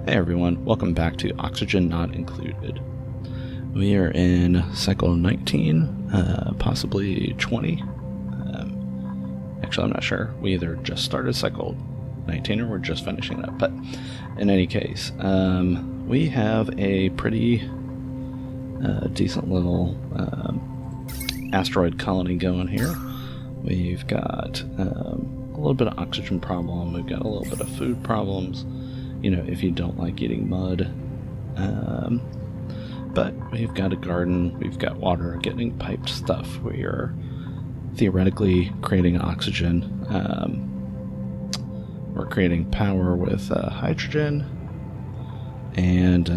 Hey everyone, welcome back to Oxygen Not Included. We are in cycle 19, possibly 20. Actually, I'm not sure. We either just started cycle 19 or we're just finishing it up. But in any case, we have a pretty decent little asteroid colony going here. We've got a little bit of oxygen problem. We've got a little bit of food problems. You know, if you don't like eating mud. But we've got a garden, we've got water, getting piped stuff. We are theoretically creating oxygen. We're creating power with hydrogen. And,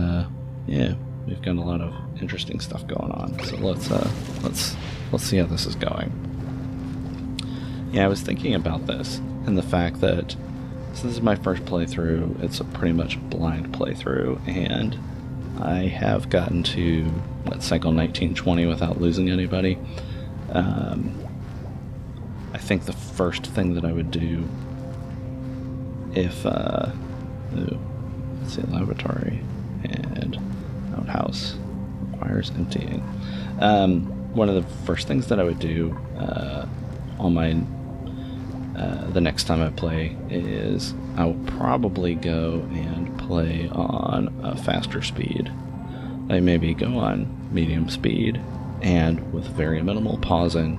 yeah, we've got a lot of interesting stuff going on. So let's see how this is going. Yeah, I was thinking about this and the fact that this is my first playthrough. It's a pretty much blind playthrough, and I have gotten to cycle 1920 without losing anybody. I think the first thing that I would do if let's see, lavatory and outhouse requires emptying. One of the first things that I would do on my the next time I play is I will probably go and play on a faster speed. I maybe go on medium speed and with very minimal pausing.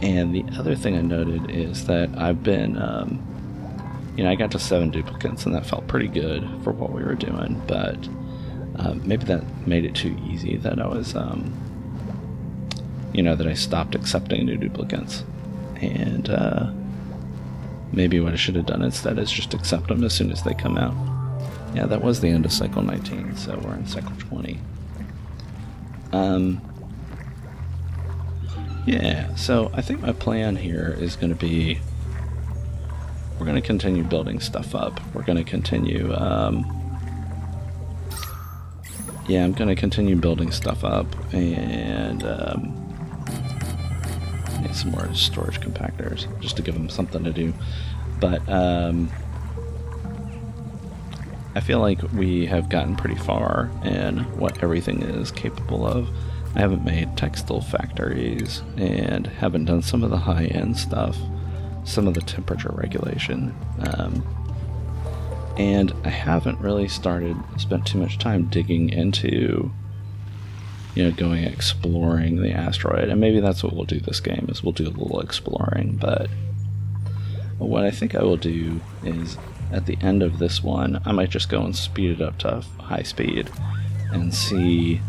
And the other thing I noted is that I've been, I got to 7 duplicants and that felt pretty good for what we were doing, but maybe that made it too easy that I was, that I stopped accepting new duplicants. And, maybe what I should have done instead is just accept them as soon as they come out. Yeah, that was the end of cycle 19, so we're in cycle 20. Yeah, so I think my plan here is going to be, we're going to continue building stuff up. We're going to continue, I'm going to continue building stuff up, and need some more storage compactors just to give them something to do. But I feel like we have gotten pretty far in what everything is capable of. I haven't made textile factories and haven't done some of the high-end stuff, some of the temperature regulation, and I haven't really spent too much time digging into going exploring the asteroid. And maybe that's what we'll do this game, is we'll do a little exploring. But what I think I will do is, at the end of this one, I might just go and speed it up to high speed and see,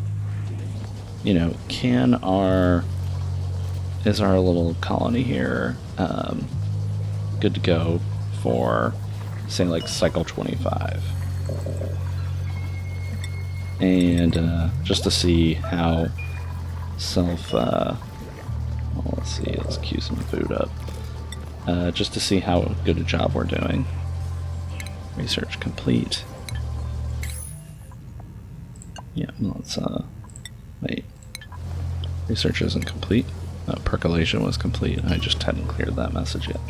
is our little colony here good to go for, say, like cycle 25. And just to see how let's see, let's queue some food up. Just to see how good a job we're doing. Research complete. Yeah, let's, wait. Research isn't complete. Percolation was complete. I just hadn't cleared that message yet.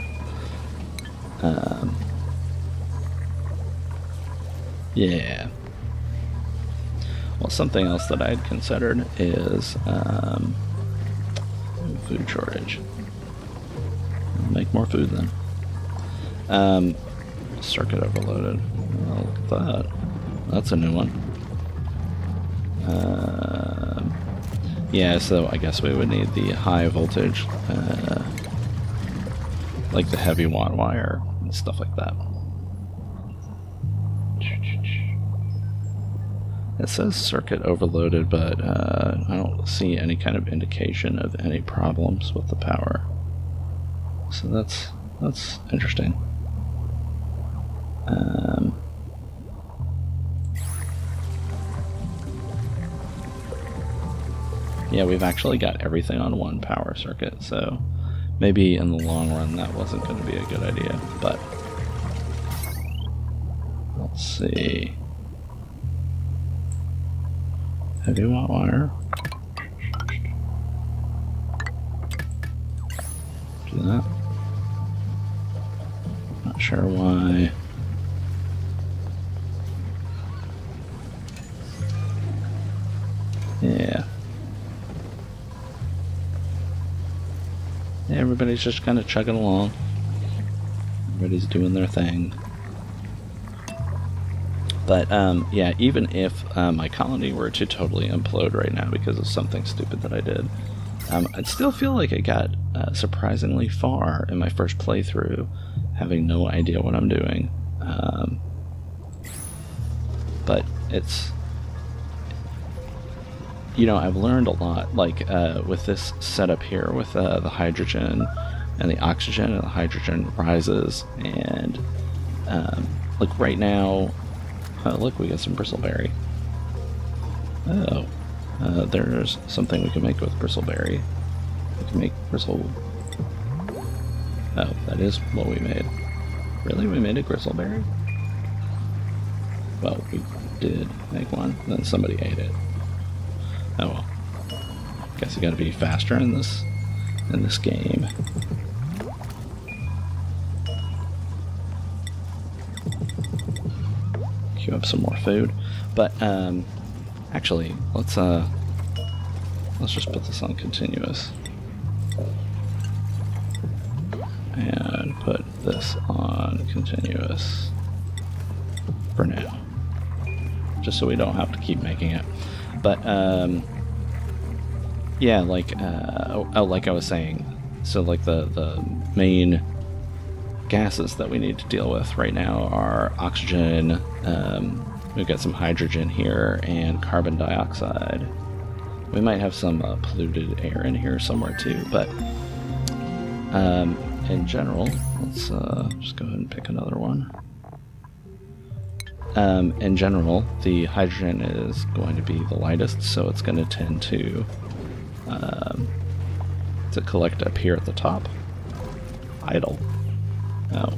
Yeah. Well, something else that I had considered is food shortage. Make more food then. Circuit overloaded. Well, look at that. That's a new one. Yeah, so I guess we would need the high voltage, like the heavy watt wire and stuff like that. It says circuit overloaded, but I don't see any kind of indication of any problems with the power. So that's interesting. Yeah, we've actually got everything on one power circuit, so maybe in the long run that wasn't going to be a good idea, but let's see. Heavy watt wire. Do that. Not sure why everybody's just kind of chugging along. Everybody's doing their thing. But, yeah, even if my colony were to totally implode right now because of something stupid that I did, I'd still feel like I got surprisingly far in my first playthrough, having no idea what I'm doing. But it's... You know, I've learned a lot, like, with this setup here, with the hydrogen and the oxygen, and the hydrogen rises, and, like, right now... look, we got some bristleberry. Oh. There's something we can make with bristleberry. We can make bristle... Oh, that is what we made. Really? We made a bristleberry? Well, we did make one, then somebody ate it. Oh well. Guess you gotta be faster in this game. Queue up some more food. But actually, let's just put this on continuous. And put this on continuous for now. Just so we don't have to keep making it. But, yeah, like, like I was saying, so, like, the main gases that we need to deal with right now are oxygen, we've got some hydrogen here, and carbon dioxide. We might have some polluted air in here somewhere, too, but, in general, let's just go ahead and pick another one. In general, the hydrogen is going to be the lightest, so it's going to tend to collect up here at the top. Idle. Oh.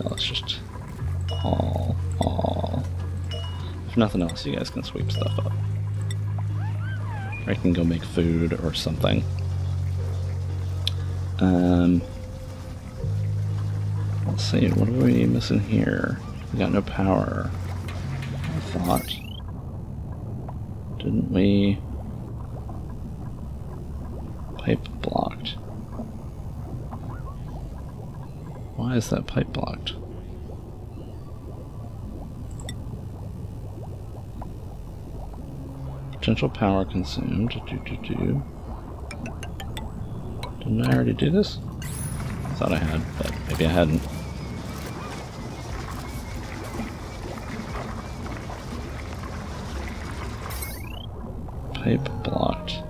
Let's just all. If nothing else, you guys can sweep stuff up. Or I can go make food or something. Let's see, what are we missing here? We got no power. I thought. Didn't we? Pipe blocked. Why is that pipe blocked? Potential power consumed. Didn't I already do this? I thought I had, but maybe I hadn't. Pipe blocked.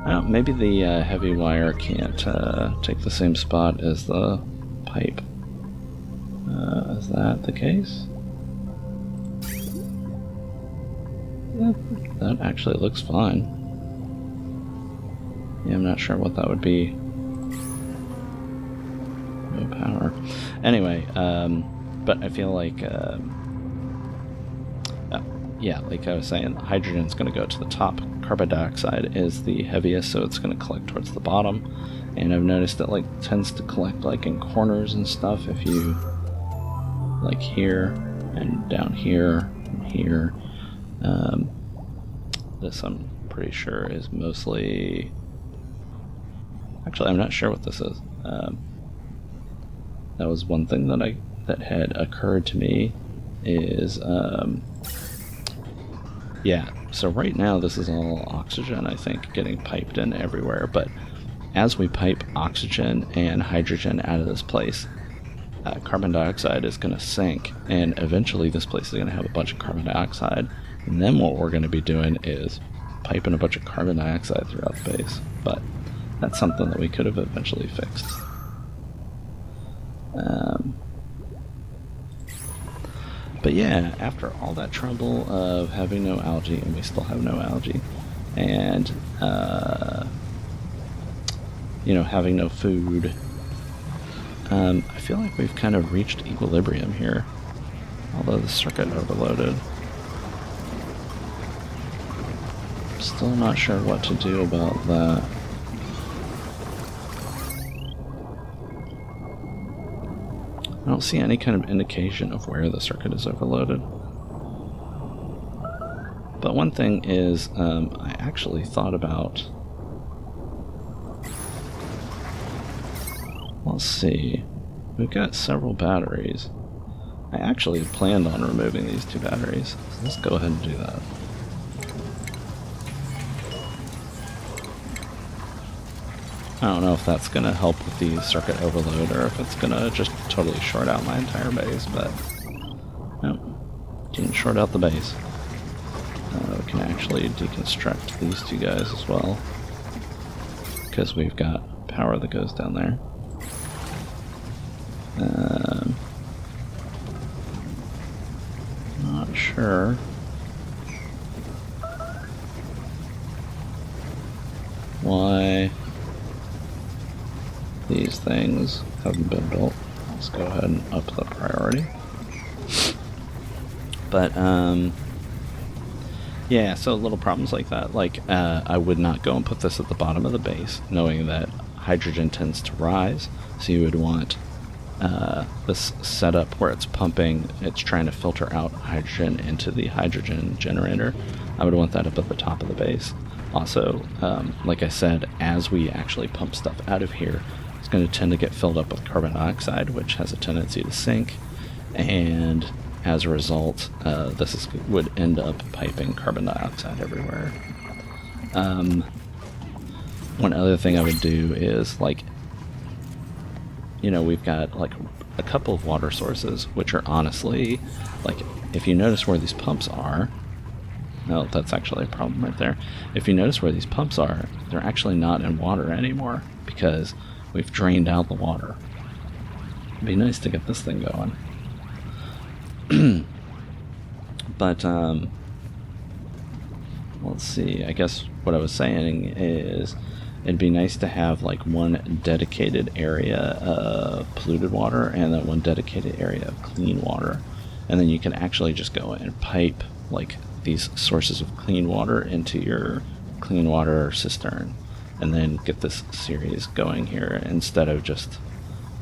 Oh, maybe the heavy wire can't take the same spot as the pipe. Is that the case? That actually looks fine. Yeah, I'm not sure what that would be. No power. Anyway, but I feel like, yeah, like I was saying, hydrogen's going to go to the top. Carbon dioxide is the heaviest, so it's going to collect towards the bottom. And I've noticed it like tends to collect like in corners and stuff. If you like here and down here and here. This I'm pretty sure is mostly. Actually, I'm not sure what this is. That was one thing that had occurred to me. Is yeah. So right now this is all oxygen, I think, getting piped in everywhere. But as we pipe oxygen and hydrogen out of this place, carbon dioxide is going to sink, and eventually this place is going to have a bunch of carbon dioxide. And then what we're going to be doing is piping a bunch of carbon dioxide throughout the base. But that's something that we could have eventually fixed. But yeah, after all that trouble of having no algae, and we still have no algae, and you know, having no food, I feel like we've kind of reached equilibrium here. Although the circuit overloaded. Still not sure what to do about that. I don't see any kind of indication of where the circuit is overloaded. But one thing is, I actually thought about Let's see. We've got several batteries. I actually planned on removing these 2 batteries. So let's go ahead and do that. I don't know if that's going to help with the circuit overload or if it's going to just totally short out my entire base, but nope, didn't short out the base. We can actually deconstruct these 2 guys as well, because we've got power that goes down there. Not sure. Why these things haven't been built. Let's go ahead and up the priority. But, yeah, so little problems like that. Like, I would not go and put this at the bottom of the base, knowing that hydrogen tends to rise. So you would want this setup where it's pumping, it's trying to filter out hydrogen into the hydrogen generator. I would want that up at the top of the base. Also, like I said, as we actually pump stuff out of here, it's going to tend to get filled up with carbon dioxide, which has a tendency to sink, and as a result, would end up piping carbon dioxide everywhere. One other thing I would do is, like, you know, we've got like a couple of water sources, which are honestly, like, if you notice where these pumps are, no, that's actually a problem right there. If you notice where these pumps are, they're actually not in water anymore because we've drained out the water. It'd be nice to get this thing going. But, let's see, I guess what I was saying is it'd be nice to have like one dedicated area of polluted water and then one dedicated area of clean water. And then you can actually just go and pipe like these sources of clean water into your clean water cistern and then get this series going here instead of just,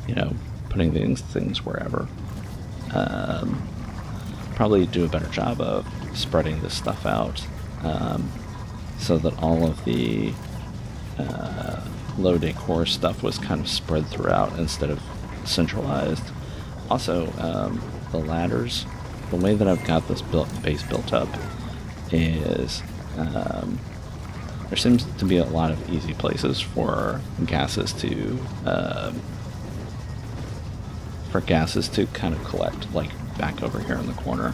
you know, putting these things wherever. Probably do a better job of spreading this stuff out so that all of the low decor stuff was kind of spread throughout instead of centralized. Also, the ladders, the way that I've got this base built up is there seems to be a lot of easy places for gases to kind of collect, like back over here in the corner.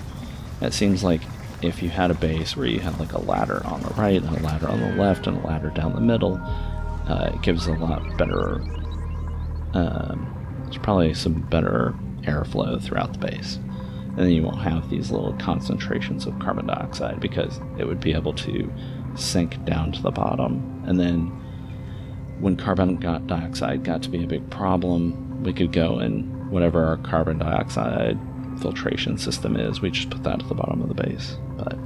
It seems like if you had a base where you had like a ladder on the right and a ladder on the left and a ladder down the middle, it gives a lot better, there's probably some better airflow throughout the base. And then you won't have these little concentrations of carbon dioxide because it would be able to sink down to the bottom. And then when carbon dioxide got to be a big problem, we could go and whatever our carbon dioxide filtration system is, we just put that at the bottom of the base. But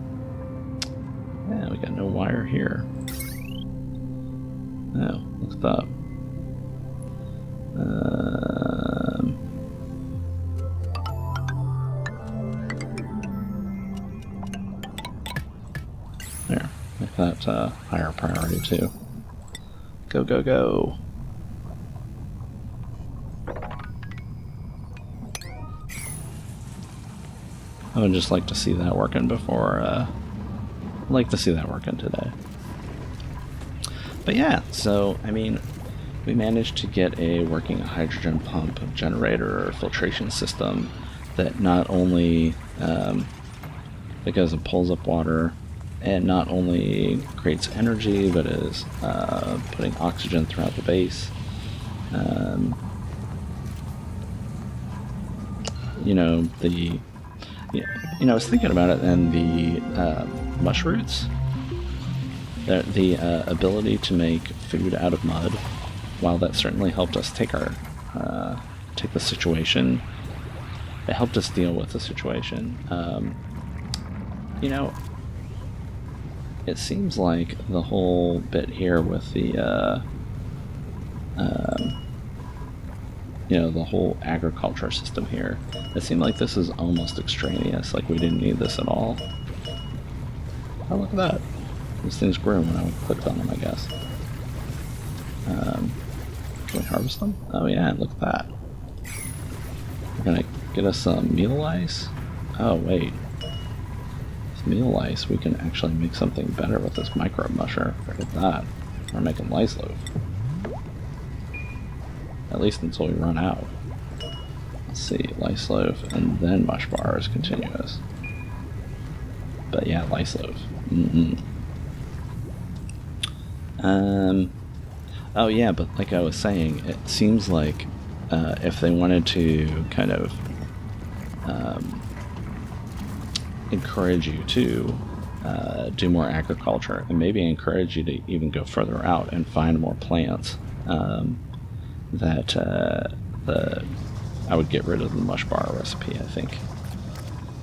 yeah, we got no wire here. Oh, look at that. There, make that higher priority too. Go, go, go. I would just like to see that working before, I'd like to see that working today. But yeah, so, I mean, we managed to get a working hydrogen pump generator or filtration system that not only, that goes and pulls up water and not only creates energy, but is putting oxygen throughout the base. You know, I was thinking about it, and the mush roots, the ability to make food out of mud, while that certainly helped us take the situation, it helped us deal with the situation. You know, it seems like the whole bit here with the you know, the whole agriculture system here, it seemed like this is almost extraneous, like we didn't need this at all. Oh, look at that. These things grew when I clicked on them, I guess. Can we harvest them? Oh yeah, look at that. We're gonna get us some meal ice. Oh wait. With meal ice, we can actually make something better with this micro musher. Look at that. We're making lice loaf. At least until we run out. Let's see, lice loaf and then mush bar is continuous. But yeah, lice loaf. Oh yeah, but like I was saying, it seems like if they wanted to kind of encourage you to do more agriculture and maybe encourage you to even go further out and find more plants, that I would get rid of the mush bar recipe, I think,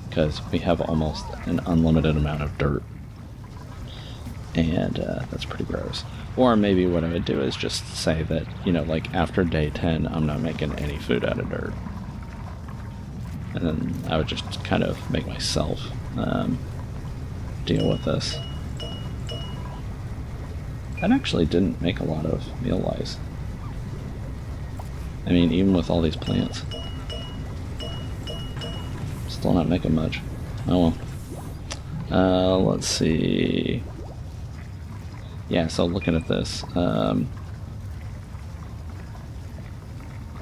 because we have almost an unlimited amount of dirt, and that's pretty gross. Or maybe what I would do is just say that, you know, like after day 10, I'm not making any food out of dirt. And then I would just kind of make myself deal with this. That actually didn't make a lot of meal lice. I mean, even with all these plants. Still not making much. Oh well. Let's see. Yeah, so looking at this,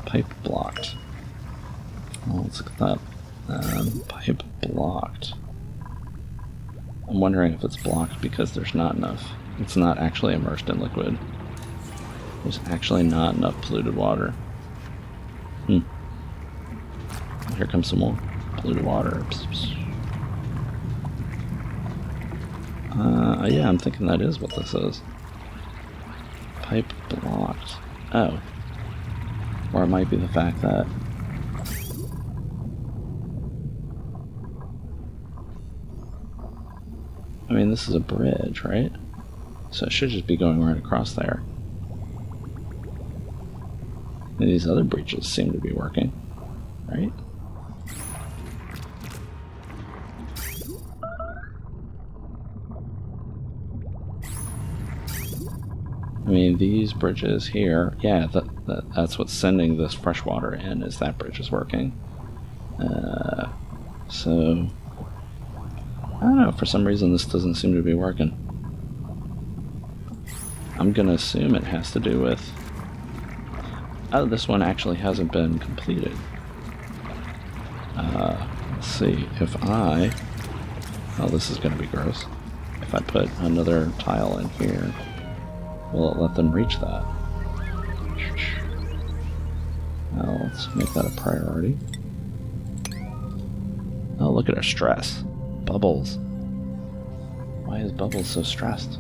pipe blocked. Well, let's look at that. Pipe blocked. I'm wondering if it's blocked because there's not enough. It's not actually immersed in liquid. There's actually not enough polluted water. Here comes some more polluted water. Yeah, I'm thinking that is what this is. Pipe blocked. Oh. Or it might be the fact that... I mean, this is a bridge, right? So it should just be going right across there. And these other bridges seem to be working, right? I mean, these bridges here, yeah, that's what's sending this fresh water in, is that bridge is working. So, I don't know, for some reason this doesn't seem to be working. I'm gonna assume it has to do with... Oh, this one actually hasn't been completed. Let's see, if I... Oh, this is gonna be gross. If I put another tile in here... Will it let them reach that? Now let's make that a priority. Oh, look at her stress. Bubbles. Why is Bubbles so stressed?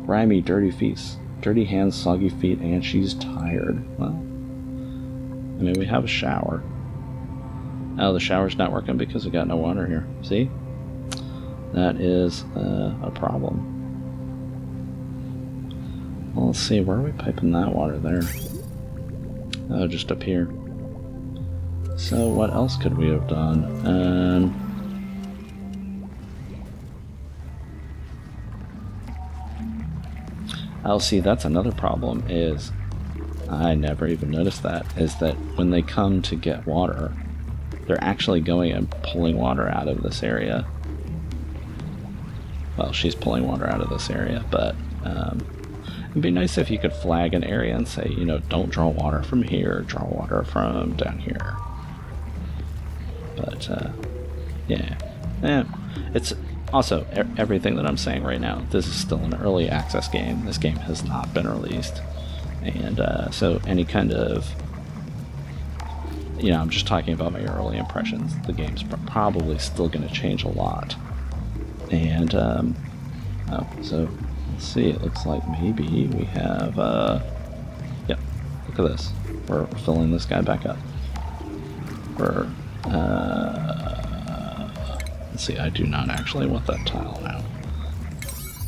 Grimy, dirty feet. Dirty hands, soggy feet, and she's tired. Well, I mean, we have a shower. Oh, the shower's not working because we got no water here. See? That is a problem. Well, let's see, where are we piping that water there? Oh, just up here. So what else could we have done? I'll see, that's another problem, is I never even noticed that, is that when they come to get water, they're actually going and pulling water out of this area. Well, she's pulling water out of this area, but it'd be nice if you could flag an area and say, you know, don't draw water from here, draw water from down here. But, yeah. It's also, everything that I'm saying right now, this is still an early access game. This game has not been released. And, so any kind of, you know, I'm just talking about my early impressions. The game's probably still going to change a lot. And, oh, so... Let's see, it looks like maybe we have, yep, look at this. We're filling this guy back up. We're, let's see, I do not actually want that tile now.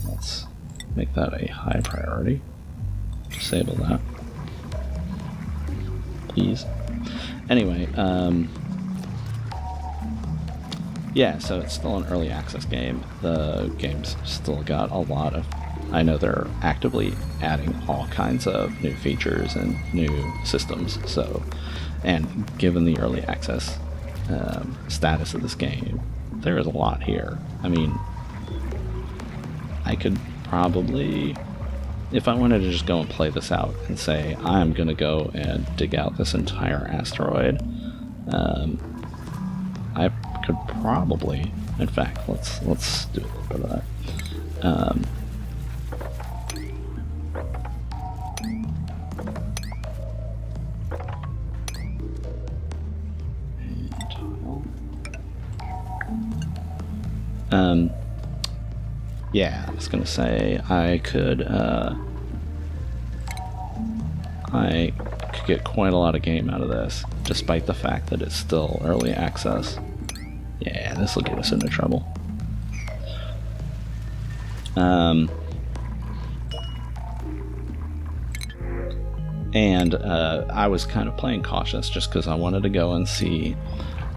Let's make that a high priority. Disable that. Please. Anyway, yeah, so it's still an early access game. The game's still got a lot of I know they're actively adding all kinds of new features and new systems. So, and given the early access status of this game, there is a lot here. I mean, I could probably, if I wanted to just go and play this out and say I'm gonna go and dig out this entire asteroid, I could probably, in fact, let's do a little bit of that. Yeah, I was gonna say I could get quite a lot of game out of this, despite the fact that it's still early access. Yeah, this will get us into trouble. And I was kind of playing cautious just because I wanted to go and see,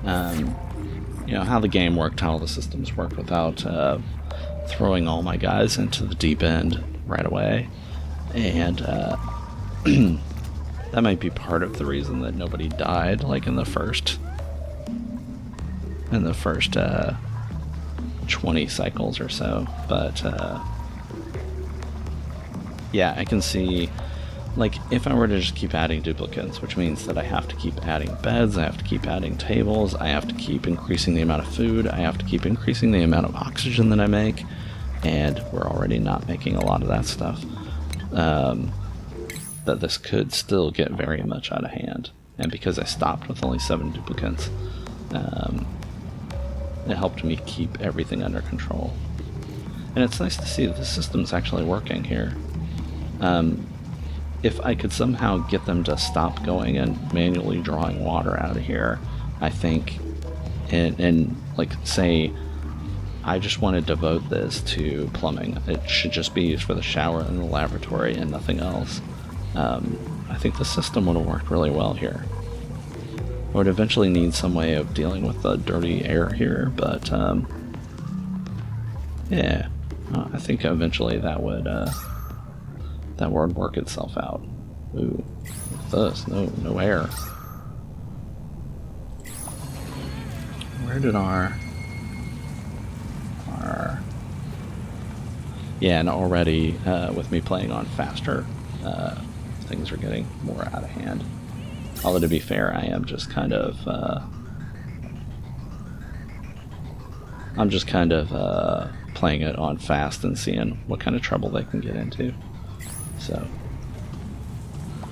you know, how the game worked, how all the systems worked, without throwing all my guys into the deep end right away. And that might be part of the reason that nobody died, like in the first 20 cycles or so. But yeah, I can see, like, if I were to just keep adding duplicants, which means that I have to keep adding beds, I have to keep adding tables, I have to keep increasing the amount of food, I have to keep increasing the amount of oxygen that I make, and we're already not making a lot of that stuff, that this could still get very much out of hand. And because I stopped with only 7 duplicants, it helped me keep everything under control. And it's nice to see that the system's actually working here. If I could somehow get them to stop going and manually drawing water out of here, I think, and like, say I just want to devote this to plumbing, it should just be used for the shower and the lavatory and nothing else, I think the system would have worked really well here. I would eventually need some way of dealing with the dirty air here, but yeah, I think eventually that would work itself out. Ooh, what's this? No air. Where did our yeah, and already with me playing on faster, things are getting more out of hand. Although, to be fair, I am just kind of playing it on fast and seeing what kind of trouble they can get into. So,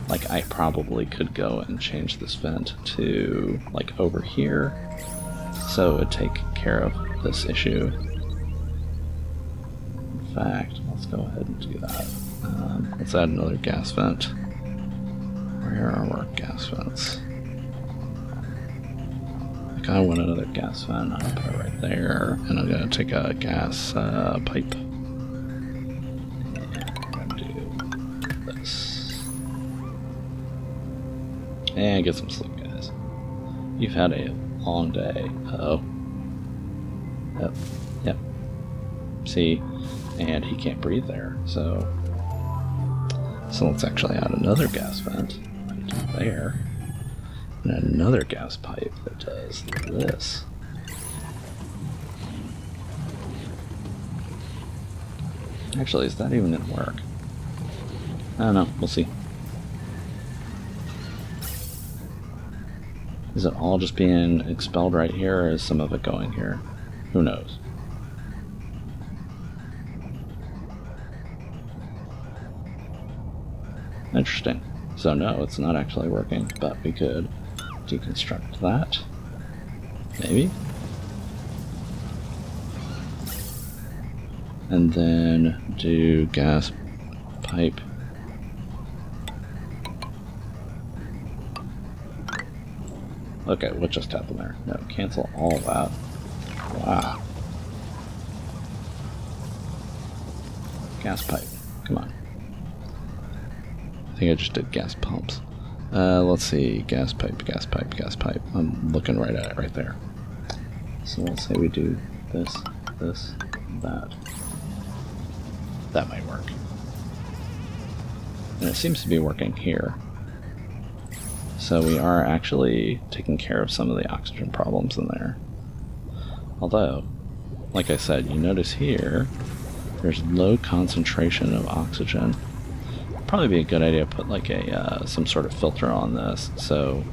like, I probably could go and change this vent to, like, over here, so it would take care of this issue. In fact, let's go ahead and do that. Let's add another gas vent. Where are our gas vents? Like, I want another gas vent. I'll put it right there, and I'm gonna take a gas pipe. And get some sleep, guys. You've had a long day. Uh-oh. Yep. See? And he can't breathe there, so let's actually add another gas vent right there. And another gas pipe that does this. Actually, is that even gonna work? I don't know. We'll see. Is it all just being expelled right here, or is some of it going here? Who knows? Interesting. So no, it's not actually working, but we could deconstruct that. Maybe? And then do gas pipe. Okay, what just happened there? No, cancel all of that. Wow. Gas pipe. Come on. I think I just did gas pumps. Let's see. Gas pipe, gas pipe, gas pipe. I'm looking right at it right there. So let's say we do this, that. that might work. And it seems to be working here. So we are actually taking care of some of the oxygen problems in there. Although, like I said, you notice here, there's low concentration of oxygen. Probably be a good idea to put like a some sort of filter on this, so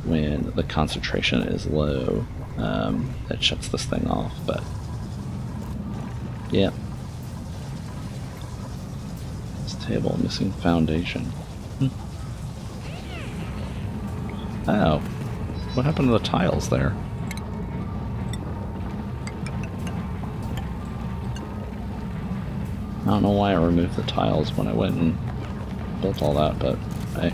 when the concentration is low, that shuts this thing off. But yeah, this table missing foundation. Oh, what happened to the tiles there? I don't know why I removed the tiles when I went and built all that, but hey.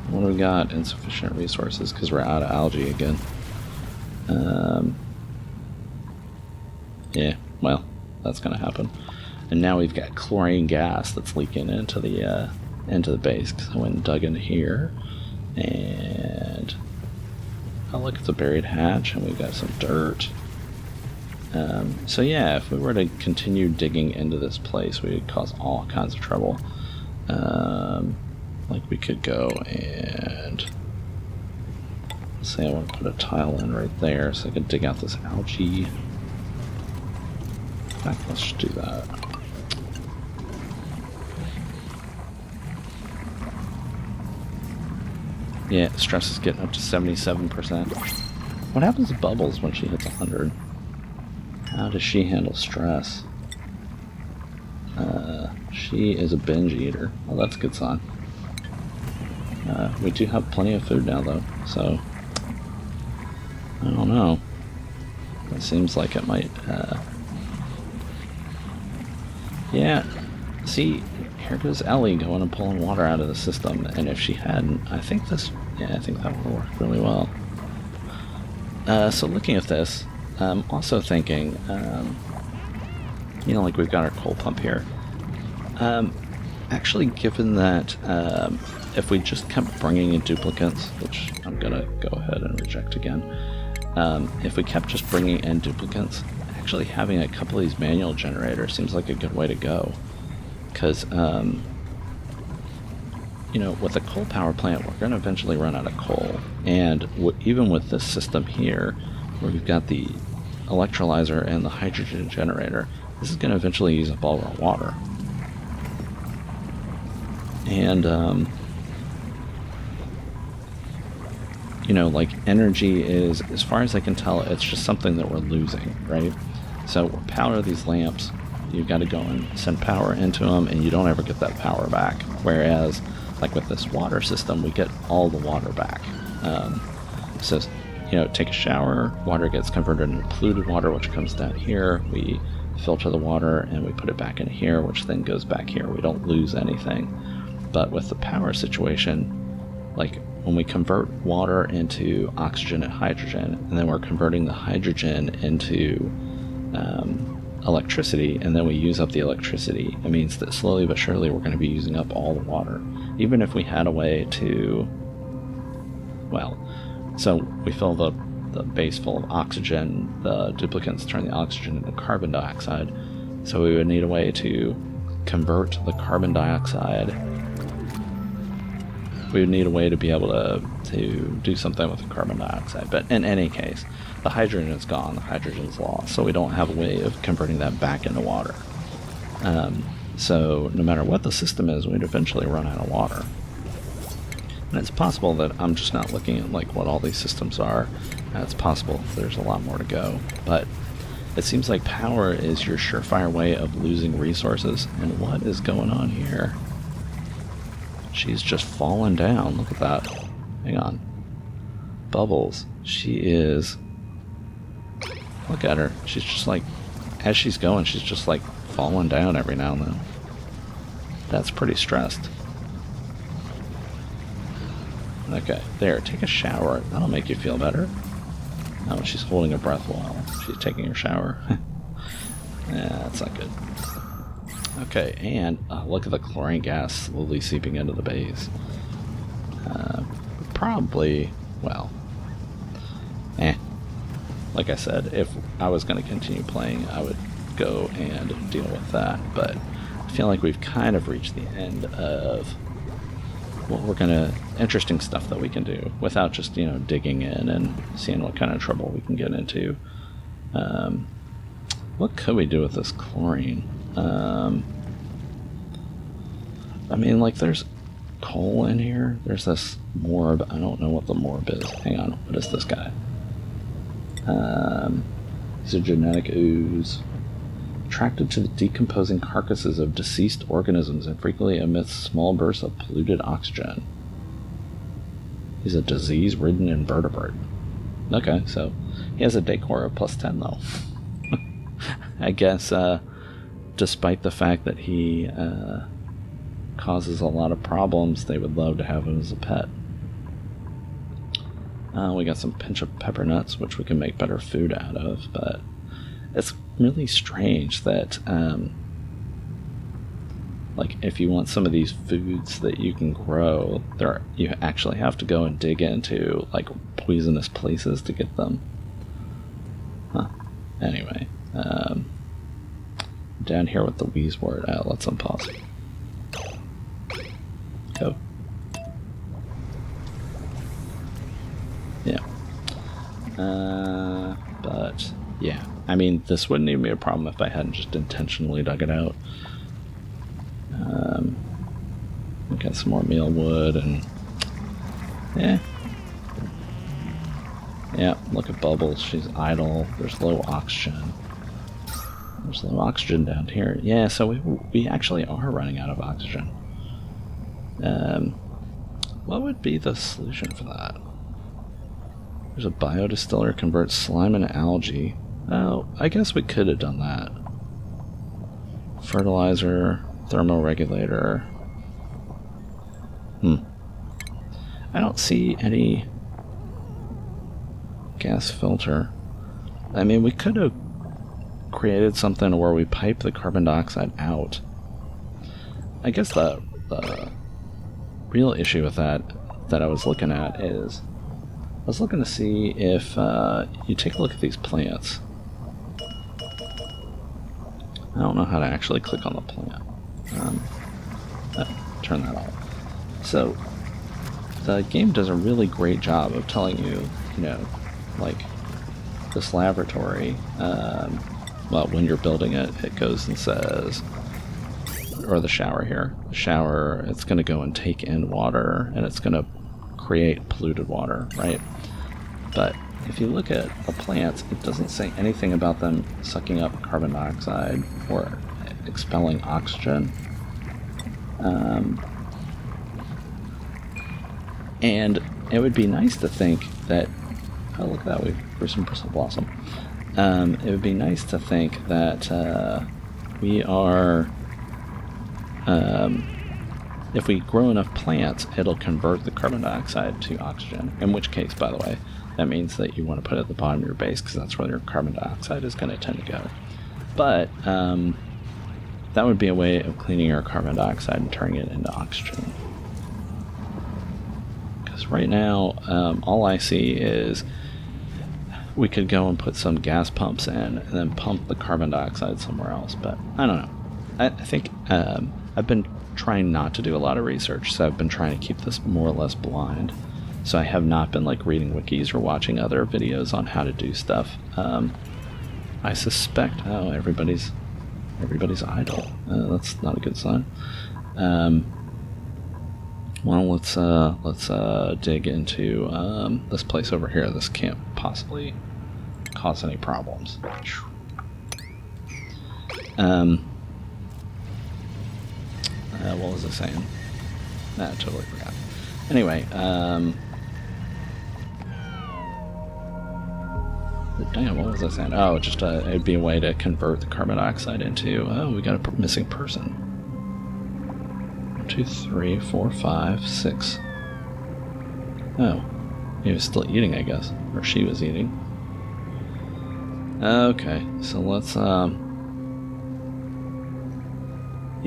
What do we got? Insufficient resources because we're out of algae again. Yeah, well, that's gonna happen. And now we've got chlorine gas that's leaking into the base because I went and dug into here. And oh, look, it's a buried hatch, and we've got some dirt. So yeah, if we were to continue digging into this place, we would cause all kinds of trouble. Like we could go and let's say I want to put a tile in right there so I could dig out this algae. In fact, let's just do that. Yeah, stress is getting up to 77%. What happens to Bubbles when she hits 100? How does she handle stress? She is a binge eater. Well, that's a good sign. We do have plenty of food now, though, so I don't know. It seems like it might. Yeah. See, here goes Ellie going and pulling water out of the system, and if she hadn't, I think this. Yeah, I think that would work really well. So looking at this. Also thinking, you know, like we've got our coal pump here. Actually, given that if we just kept bringing in duplicants, which I'm going to go ahead and reject again, if we kept just bringing in duplicants, actually having a couple of these manual generators seems like a good way to go. Because, you know, with a coal power plant, we're going to eventually run out of coal. And even with this system here, where we've got the electrolyzer and the hydrogen generator, this is going to eventually use up all our water. And, you know, like energy is, as far as I can tell, it's just something that we're losing, right? So we power these lamps, you've got to go and send power into them, and you don't ever get that power back. Whereas, like with this water system, we get all the water back. So, you know, take a shower, water gets converted into polluted water, which comes down here. We filter the water and we put it back in here, which then goes back here. We don't lose anything. But with the power situation, like when we convert water into oxygen and hydrogen, and then we're converting the hydrogen into electricity, and then we use up the electricity, it means that slowly but surely we're going to be using up all the water. Even if we had a way to, well, so we fill the base full of oxygen, the duplicants turn the oxygen into carbon dioxide, so we would need a way to convert the carbon dioxide. We would need a way to be able to do something with the carbon dioxide. But in any case, the hydrogen is gone, the hydrogen's lost, so we don't have a way of converting that back into water. So no matter what the system is, we'd eventually run out of water. And it's possible that I'm just not looking at like what all these systems are. It's possible there's a lot more to go. But it seems like power is your surefire way of losing resources. And what is going on here? She's just fallen down. Look at that. Hang on. Bubbles. She is... Look at her. She's just like... As she's going, she's just like falling down every now and then. That's pretty stressed. Okay, there. Take a shower. That'll make you feel better. Oh, she's holding her breath while she's taking her shower. Yeah, that's not good. Okay, and look at the chlorine gas slowly seeping into the base. Probably, well, like I said, if I was going to continue playing, I would go and deal with that. But I feel like we've kind of reached the end of what we're gonna interesting stuff that we can do without just, you know, digging in and seeing what kind of trouble we can get into. What could we do with this chlorine? I mean, like, there's coal in here. There's this morb. I don't know what the morb is. Hang on, what is this guy? He's a genetic ooze. Attracted to the decomposing carcasses of deceased organisms and frequently emits small bursts of polluted oxygen. He's a disease-ridden invertebrate. Okay, so he has a decor of +10 though. I guess, despite the fact that he causes a lot of problems, they would love to have him as a pet. We got some pinch of pepper nuts, which we can make better food out of, but it's really strange that, like, if you want some of these foods that you can grow, you actually have to go and dig into, like, poisonous places to get them. Huh. Anyway, down here with the wheeze word, let's unpause. Go. Yeah. But, yeah. I mean, this wouldn't even be a problem if I hadn't just intentionally dug it out. We got some more mealwood and... yeah. Yeah, look at Bubbles. She's idle. There's low oxygen. There's low oxygen down here. Yeah, so we actually are running out of oxygen. What would be the solution for that? There's a biodistiller converts slime into algae. Oh, I guess we could have done that. Fertilizer, thermoregulator. I don't see any gas filter. I mean, we could have created something where we pipe the carbon dioxide out. I guess the real issue with that I was looking at is, I was looking to see if you take a look at these plants. I don't know how to actually click on the plant. Turn that off. So, the game does a really great job of telling you, you know, like, this laboratory, well, when you're building it, it goes and says, or the shower here, the shower, it's going to go and take in water, and it's going to create polluted water, right? But if you look at the plants, it doesn't say anything about them sucking up carbon dioxide or expelling oxygen. And it would be nice to think that, oh, look at that, we grew some bristle blossom. It would be nice to think that we are, if we grow enough plants, it'll convert the carbon dioxide to oxygen, in which case, by the way, that means that you want to put it at the bottom of your base because that's where your carbon dioxide is going to tend to go. But that would be a way of cleaning your carbon dioxide and turning it into oxygen. Because right now, all I see is we could go and put some gas pumps in and then pump the carbon dioxide somewhere else. But I don't know. I think I've been trying not to do a lot of research, so I've been trying to keep this more or less blind. So I have not been like reading wikis or watching other videos on how to do stuff. I suspect, oh, everybody's idle. That's not a good sign. Well, let's dig into this place over here. This can't possibly cause any problems. What was I saying? Nah, I totally forgot. Anyway, damn, what was I saying? Oh, just it'd be a way to convert the carbon dioxide into, oh, we got a missing person. 1, 2, 3, 4, 5, 6. Oh, he was still eating, I guess, or she was eating. Okay, so let's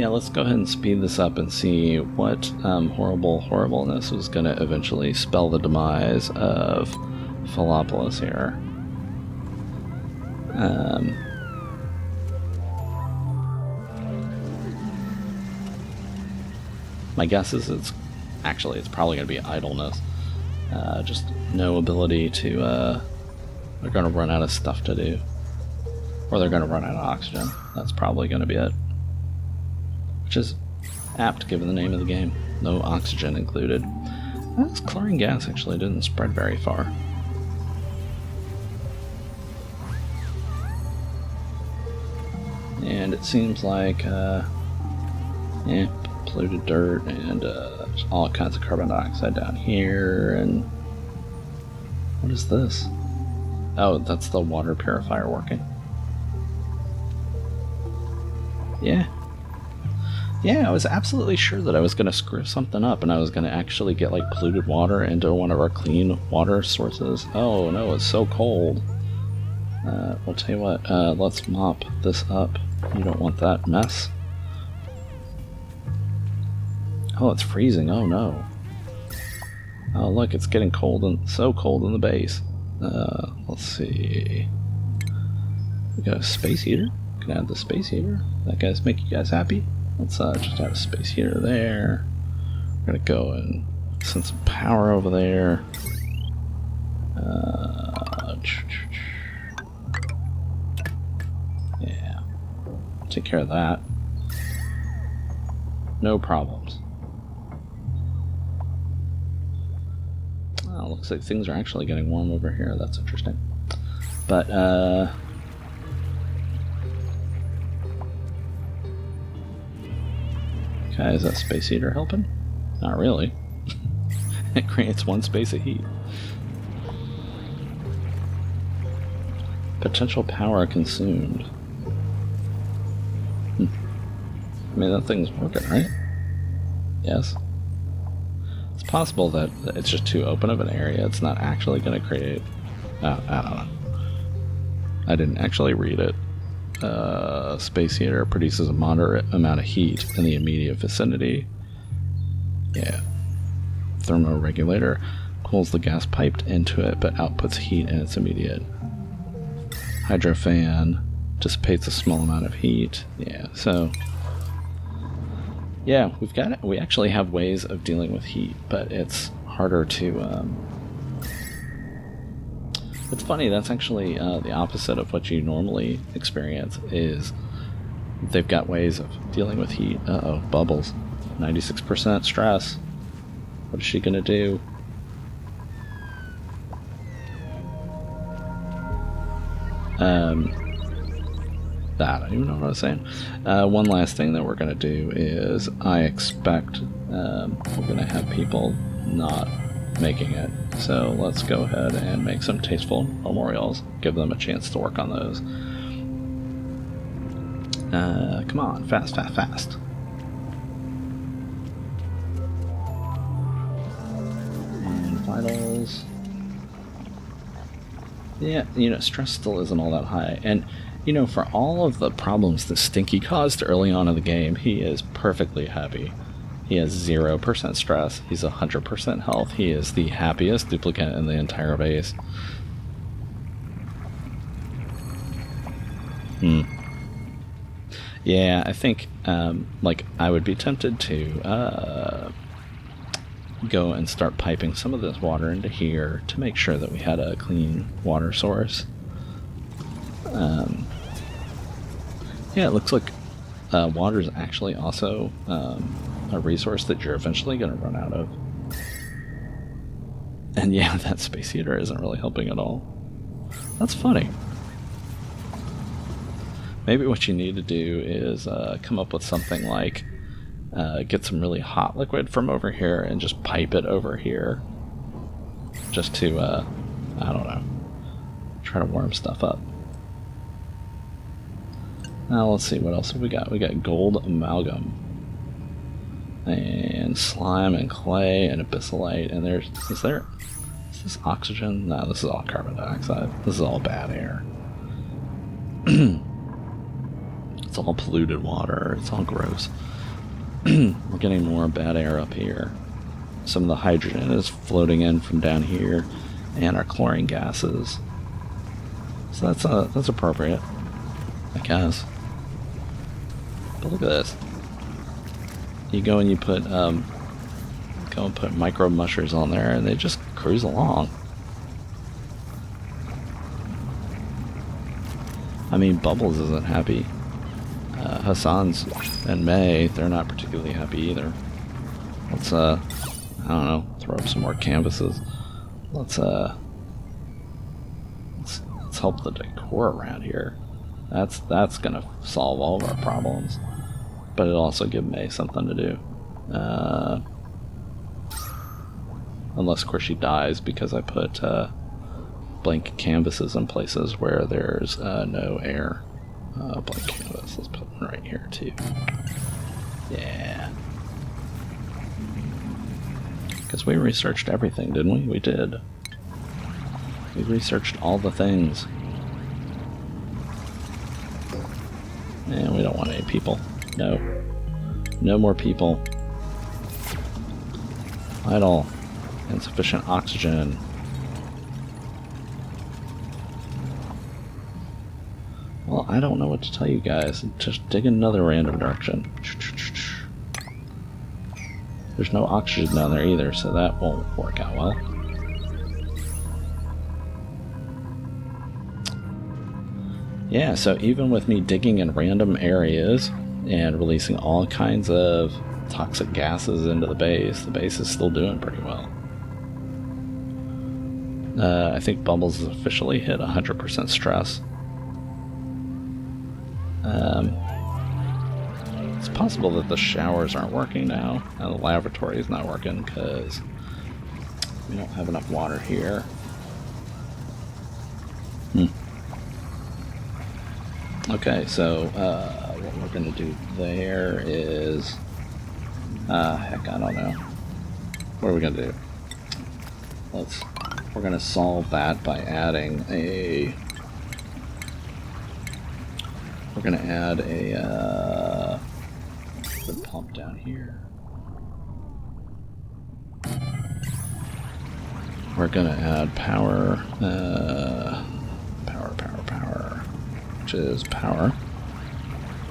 let's go ahead and speed this up and see what horribleness was going to eventually spell the demise of Philopolis here. My guess is it's probably going to be idleness. Just no ability to, they're going to run out of stuff to do. Or they're going to run out of oxygen. That's probably going to be it. Which is apt given the name of the game. No oxygen included. This chlorine gas actually didn't spread very far. And it seems like, polluted dirt and all kinds of carbon dioxide down here. And what is this? Oh, that's the water purifier working. Yeah, I was absolutely sure that I was going to screw something up and I was going to actually get like polluted water into one of our clean water sources. Oh no, it's so cold. I'll tell you what, let's mop this up. You don't want that mess. Oh, it's freezing. Oh no. Oh look, it's getting cold and so cold in the base. Let's see. We got a space heater. Can add the space heater. That guy's make you guys happy. Let's just add a space heater there. We're gonna go and send some power over there. Yeah. Take care of that. No problems. Oh, looks like things are actually getting warm over here. That's interesting. But, okay, is that space heater helping? Not really. It creates one space of heat. Potential power consumed. I mean, that thing's working, right? Yes. It's possible that it's just too open of an area. It's not actually going to create... I don't know. I didn't actually read it. Space heater produces a moderate amount of heat in the immediate vicinity. Yeah. Thermoregulator cools the gas piped into it, but outputs heat in its immediate. Hydrofan dissipates a small amount of heat. Yeah, so... Yeah, we actually have ways of dealing with heat, but it's harder to... It's funny, that's actually the opposite of what you normally experience, is they've got ways of dealing with heat. Uh-oh, bubbles. 96% stress. What is she gonna do? I don't even know what I was saying. One last thing that we're gonna do is I expect we're gonna have people not making it. So let's go ahead and make some tasteful memorials. Give them a chance to work on those. Come on, fast, fast, fast. And vitals. Yeah, you know, stress still isn't all that high. And, you know, for all of the problems that Stinky caused early on in the game, he is perfectly happy. He has 0% stress. He's 100% health. He is the happiest duplicant in the entire base. Yeah, I think, like, I would be tempted to go and start piping some of this water into here to make sure that we had a clean water source. Yeah, it looks like water is actually also a resource that you're eventually going to run out of. And yeah, that space heater isn't really helping at all. That's funny. Maybe what you need to do is come up with something like get some really hot liquid from over here and just pipe it over here. Just to, I don't know, try to warm stuff up. Now let's see, what else have we got? We got gold amalgam. And slime and clay and abyssalite. And there's, is this oxygen? No, this is all carbon dioxide. This is all bad air. It's all polluted water. It's all gross. We're getting more bad air up here. Some of the hydrogen is floating in from down here. And our chlorine gases. So that's appropriate, I guess. But look at this. You go and you put micro mushers on there, and they just cruise along. I mean, Bubbles isn't happy. Hassan's and May, they're not particularly happy either. Let's I don't know, throw up some more canvases. Let's help the decor around here. That's gonna solve all of our problems. But it'll also give May something to do. Unless, of course, she dies because I put blank canvases in places where there's no air. Blank canvas. Let's put one right here, too. Yeah. Because we researched everything, didn't we? We did. We researched all the things. And we don't want any people. No. No more people. Idle. Insufficient oxygen. Well, I don't know what to tell you guys. Just dig in another random direction. There's no oxygen down there either, so that won't work out well. Yeah, so even with me digging in random areas and releasing all kinds of toxic gases into the base is still doing pretty well. I think Bubbles has officially hit 100% stress. It's possible that the showers aren't working now, and the lavatory is not working because we don't have enough water here. Okay, so what we're going to do there is... heck, I don't know. What are we going to do? We're going to solve that by adding a... We're going to add a pump down here. We're going to add power, which is power.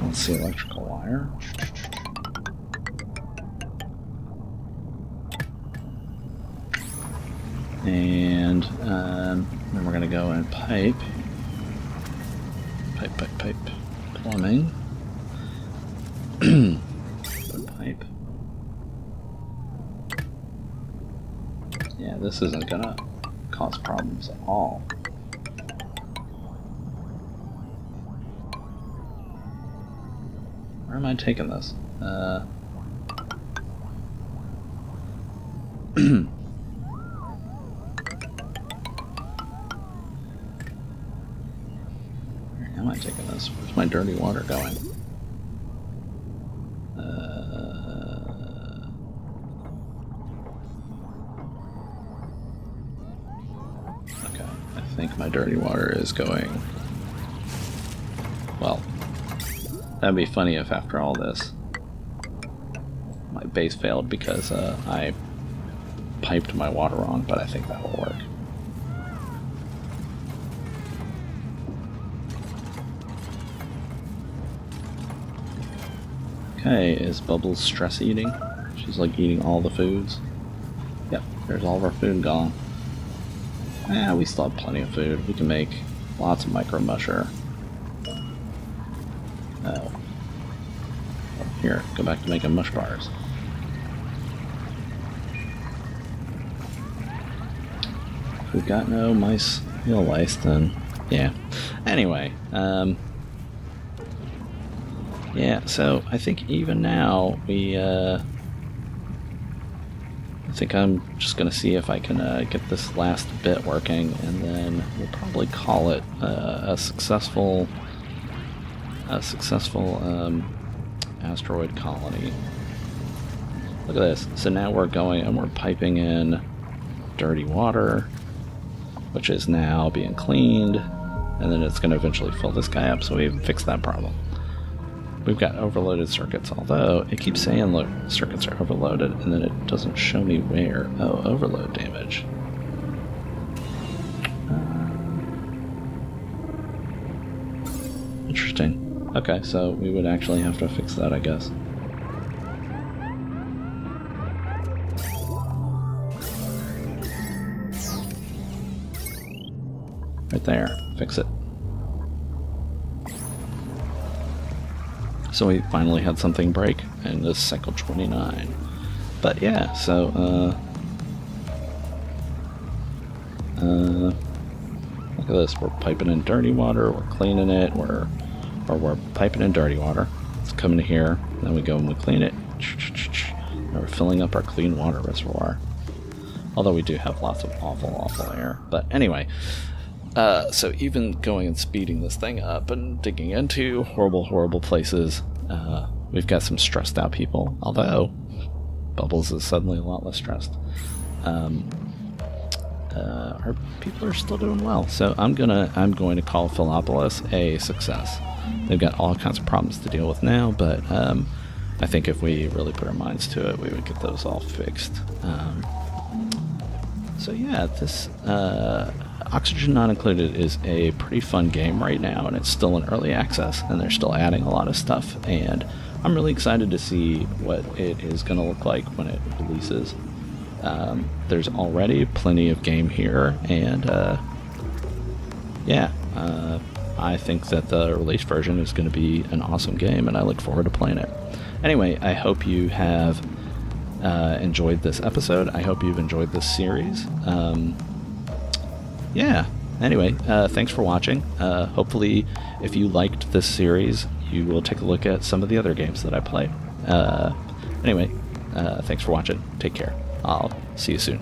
Let's see, electrical wire. And then we're going to go and pipe, plumbing, pipe. Yeah, this isn't going to cause problems at all. Where am I taking this? Where am I taking this? Where's my dirty water going? Okay, I think my dirty water is going... Well, that'd be funny if after all this my base failed because I piped my water wrong, but I think that will work. Okay, is Bubbles stress eating? She's like eating all the foods. Yep, there's all of our food gone. We still have plenty of food. We can make lots of micro musher. Oh. Here, go back to making mush bars. If we've got no mice meal lice, then yeah. Anyway, yeah, so I think even now we, I think I'm just going to see if I can get this last bit working, and then we'll probably call it a successful asteroid colony. Look at this. So now we're going and we're piping in dirty water, which is now being cleaned, and then it's going to eventually fill this guy up, so we fixed that problem. We've got overloaded circuits, although it keeps saying, look, circuits are overloaded, and then it doesn't show me where. Oh, overload damage. Okay, so we would actually have to fix that, I guess. Right there. Fix it. So we finally had something break in this cycle 29. But yeah, so, look at this. We're piping in dirty water, we're cleaning it, we're piping in dirty water. It's coming to here, then we go and we clean it. And we're filling up our clean water reservoir. Although we do have lots of awful air. But anyway, so even going and speeding this thing up and digging into horrible places, we've got some stressed out people. Although, Bubbles is suddenly a lot less stressed. Our people are still doing well. So I'm going to call Philopolis a success. They've got all kinds of problems to deal with now, but I think if we really put our minds to it, we would get those all fixed. So yeah, this Oxygen Not Included is a pretty fun game right now, and it's still in early access, and they're still adding a lot of stuff, and I'm really excited to see what it is going to look like when it releases. There's already plenty of game here, and yeah, I think that the release version is going to be an awesome game, and I look forward to playing it. Anyway, I hope you have enjoyed this episode. I hope you've enjoyed this series. Yeah, anyway, thanks for watching. Hopefully, if you liked this series, you will take a look at some of the other games that I play. Anyway, thanks for watching. Take care. I'll see you soon.